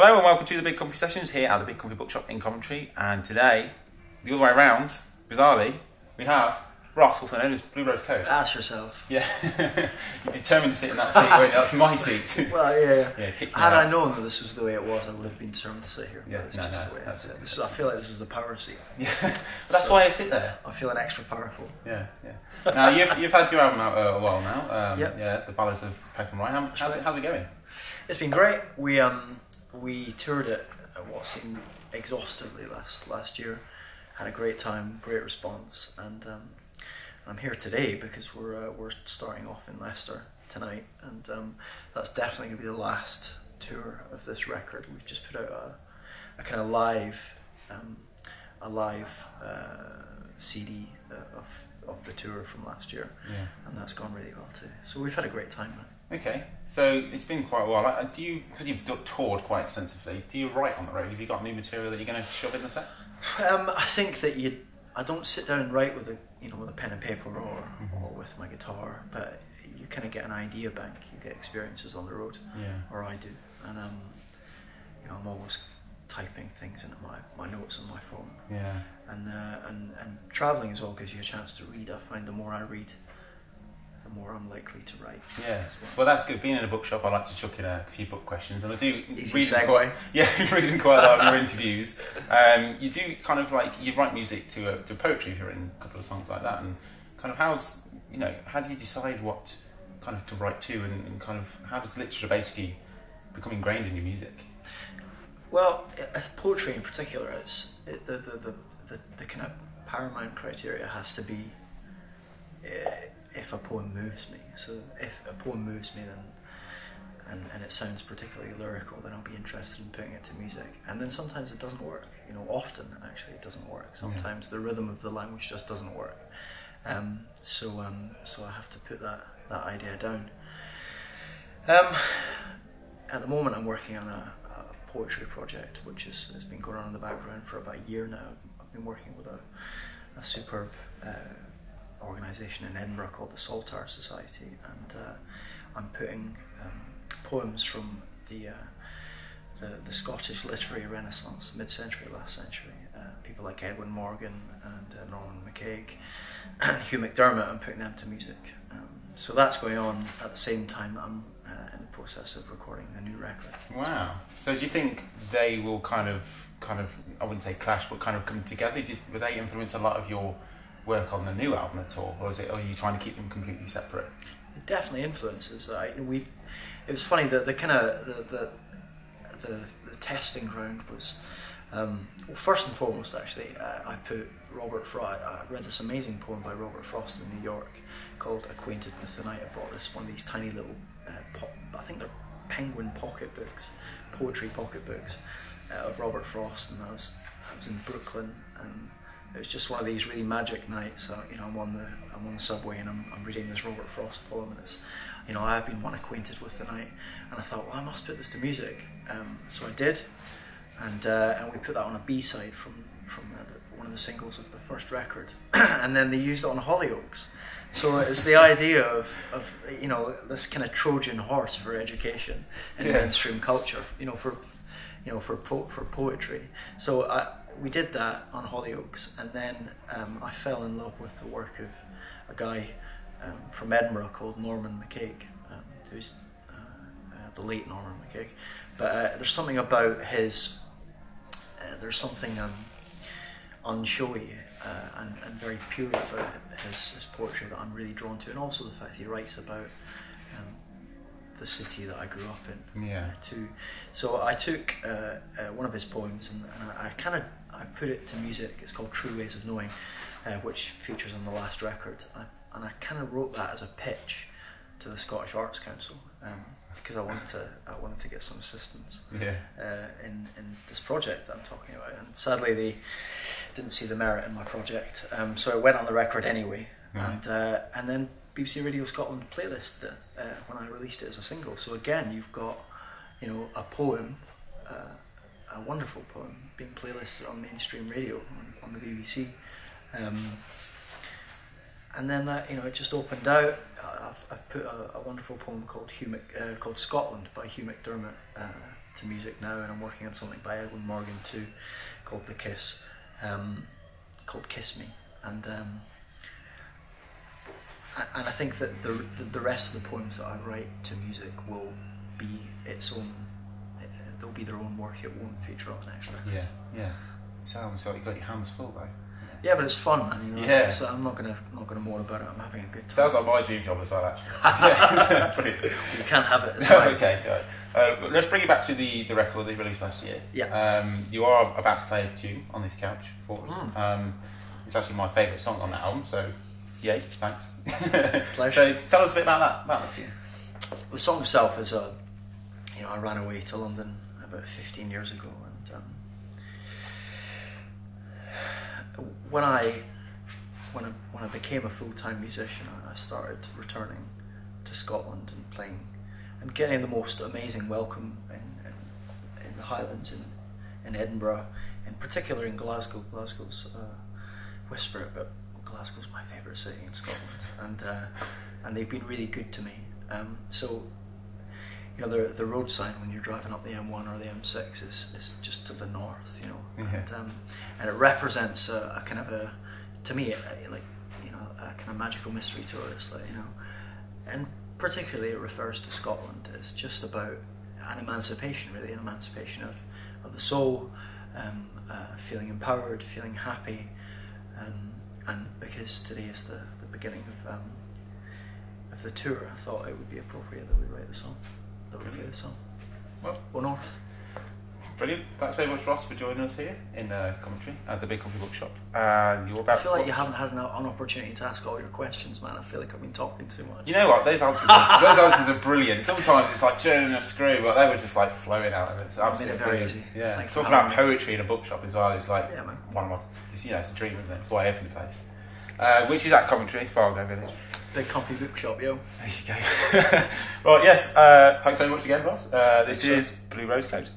Hello and welcome to the Big Comfy Sessions here at the Big Comfy Bookshop in Coventry. And today, the other way around, bizarrely, we have Ross, also known as Blue Rose Code. Ask yourself. Yeah, you're determined to sit in that seat, weren't you? That's my seat. Well, yeah. Had out. I known that this was the way it was, I would have been determined to sit here. Yeah, it's just the way that's it. I feel like this is the power seat. Yeah, that's why I sit there. I'm feeling extra powerful. Yeah. Now you've had your album out a while now. Yep. Yeah, the Ballads of Peckham Rye. How's it going? It's been great. We toured it what seemed exhaustively last year. Had a great time, great response, and I'm here today because we're starting off in Leicester tonight, and that's definitely going to be the last tour of this record. We've just put out a kind of live CD of the tour from last year, and that's gone really well too. So we've had a great time, man. Okay, so it's been quite a while. Because you've toured quite extensively, do you write on the road? Have you got new material that you're going to shove in the sets? I think that I don't sit down and write with a pen and paper or with my guitar, but you kind of get an idea bank. You get experiences on the road, or I do, and I'm always typing things into my notes on my phone. Yeah, and travelling as well gives you a chance to read. I find the more I read, the more I'm likely to write. Yeah, well that's good. Being in a bookshop, I like to chuck in a few book questions, and I do Easy segue. Reading quite a lot of your interviews. You do kind of like, you write music to poetry. You've written a couple of songs like that, and kind of how do you decide what kind of to write to, and kind of how does literature basically become ingrained in your music? Well, poetry in particular is the kind of paramount criteria has to be if a poem moves me. So if a poem moves me, then and it sounds particularly lyrical, then I'll be interested in putting it to music. And then sometimes it doesn't work. Often actually it doesn't work. Sometimes the rhythm of the language just doesn't work. So I have to put that idea down. At the moment, I'm working on a poetry project which has been going on in the background for about a year now. I've been working with a superb organisation in Edinburgh called the Saltire Society, and I'm putting poems from the Scottish literary renaissance, mid-century, last century, people like Edwin Morgan and Norman McCaig and Hugh McDermott. I'm putting them to music. So that's going on at the same time that I'm in the process of recording a new record. Wow. So do you think they will kind of I wouldn't say clash, but kind of come together? Will they influence a lot of your work on the new album at all, or are you trying to keep them completely separate? It definitely influences. It was funny that the kind of the testing ground was first and foremost actually I put Robert Frost. I read this amazing poem by Robert Frost in New York called "Acquainted with the Night." I brought one of these tiny little I think they're penguin pocket books, poetry pocket books of Robert Frost, and I was in Brooklyn, and it was just one of these really magic nights. I'm on the subway and I'm reading this Robert Frost poem, and it's I've been acquainted with the night, and I thought, well, I must put this to music. So I did, and we put that on a B-side from one of the singles of the first record, and then they used it on Hollyoaks. So it's the idea of this kind of Trojan horse for education in mainstream culture, for poetry. So we did that on Hollyoaks, and then I fell in love with the work of a guy from Edinburgh called Norman McCaig, who's the late Norman McCaig. But there's something about his, there's something unshowy and very pure about his poetry that I'm really drawn to, and also the fact he writes about the city that I grew up in too. So I took one of his poems and I put it to music. It's called True Ways of Knowing, which features on the last record, and I kind of wrote that as a pitch to the Scottish Arts Council, because I wanted to get some assistance in this project that I'm talking about, and sadly they didn't see the merit in my project, so it went on the record anyway, and then BBC Radio Scotland playlisted it when I released it as a single. So again, you've got a poem, a wonderful poem, being playlisted on mainstream radio on the BBC, and then it just opened out. I've put a wonderful poem called Scotland by Hugh McDermott to music now, and I'm working on something by Edwin Morgan too, called The Kiss, called Kiss Me, and I think that the rest of the poems that I write to music will be its own. They'll be their own work. It won't feature on an extra. Yeah, yeah. Sounds like you've got your hands full though. Yeah, but it's fun, man. You know? Yeah. So I'm not gonna moan about it. I'm having a good time. Sounds like my dream job as well, actually. Yeah, brilliant. You can't have it. It's fine. Okay, right. Let's bring you back to the record that you released last year. Yeah. You are about to play a tune on this couch for us. It's actually my favourite song on that album, so yay, thanks. Pleasure. So tell us a bit about that tune. The song itself is I ran away to London about 15 years ago, and when I became a full-time musician, I started returning to Scotland and playing and getting the most amazing welcome in the Highlands, in Edinburgh, in particular in Glasgow. Glasgow's whisper it, but Glasgow's my favourite city in Scotland, and they've been really good to me. So, you know, the road sign when you're driving up the M1 or the M6 is just to the north, you know, and it represents a kind of to me, like, you know, a kind of magical mystery tourist, like, you know, and particularly it refers to Scotland. It's just about an emancipation, really, an emancipation of the soul, feeling empowered, feeling happy, and because today is the beginning of the tour, I thought it would be appropriate that we write the song. That we play the song. Well, Go North. Brilliant. Thanks very much, Ross, for joining us here in Coventry at the Big Coffee Bookshop. You're about I feel like you haven't had an opportunity to ask all your questions, man. I feel like I've been talking too much. You know what? Those answers are brilliant. Sometimes it's like turning a screw, but they were just like flowing out, and it's absolutely very brilliant. easy. Yeah. Thanks Talking for about having me. poetry in a bookshop as well is like Yeah, man. one of my. You know, it's a dream, isn't it? That's why I opened the place. Which is at Coventry, Fargo, village. Big Coffee Bookshop, yo. There you go. Well, yes. Thanks so much again, Ross. This is Blue Rose Code.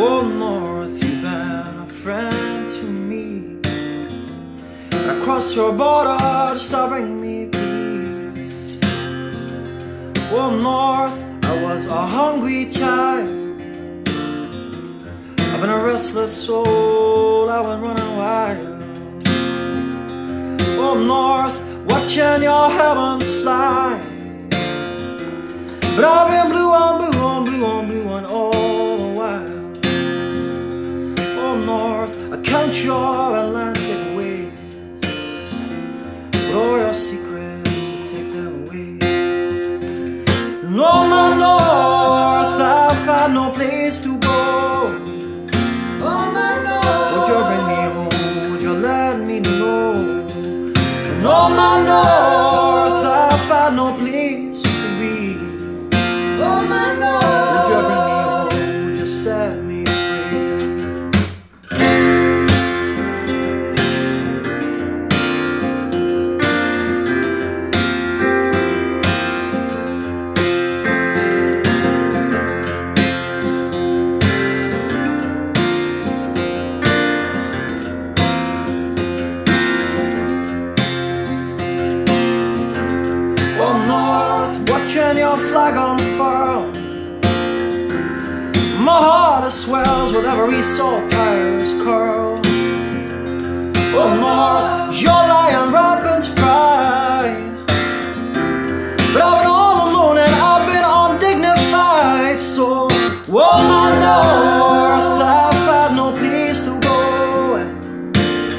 Oh, North, you've been a friend to me. Across your border just to bring me peace. Oh, North, I was a hungry child. I've been a restless soul, I've been running wild. Oh, North, watching your heavens fly. But I've been blue on blue on blue on blue on all the while. Oh, North, I count your Atlantic waves, but all your secrets, I take them away. And oh, my North, I've had no place to go. Oh, my North, would you bring me home? Would you let me know? And oh, my North, I've had no place to be. Oh, my North, would you bring me home? Would you set me flag unfurled. My heart swells with every salt tires curl. Oh, North, your lion rampant pride. But I've been all alone and I've been undignified. So, oh, my North, I've had no place to go.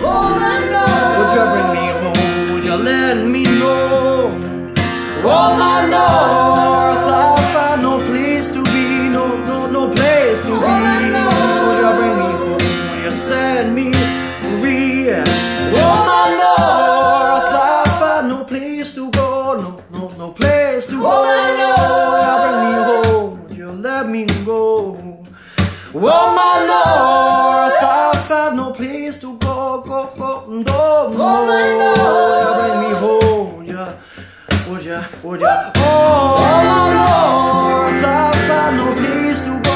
Oh, my North, would you bring me home? Would you let me know? Oh, my North, I've had no place to be, no place to be. Would you bring me home? Would you set me free? Oh, my North, I've had no place to go, no place to go. Oh, my North, would you bring me home? Would you let me go? Oh, my North, I've had no place to go, no. Oh, my North, would you bring me home? Would ya? Oh, my North, I've got no place to go.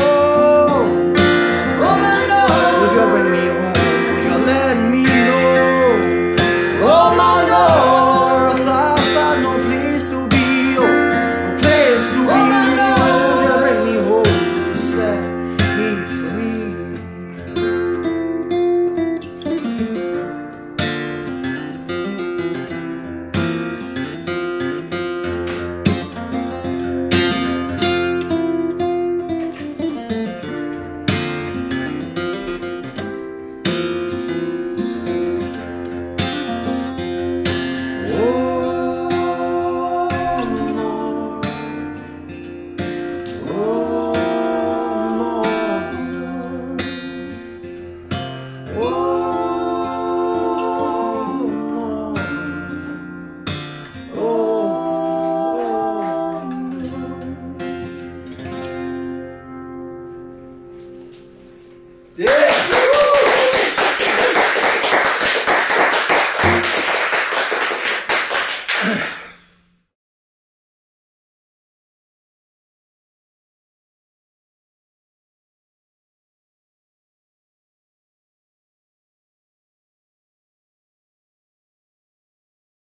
Yeah!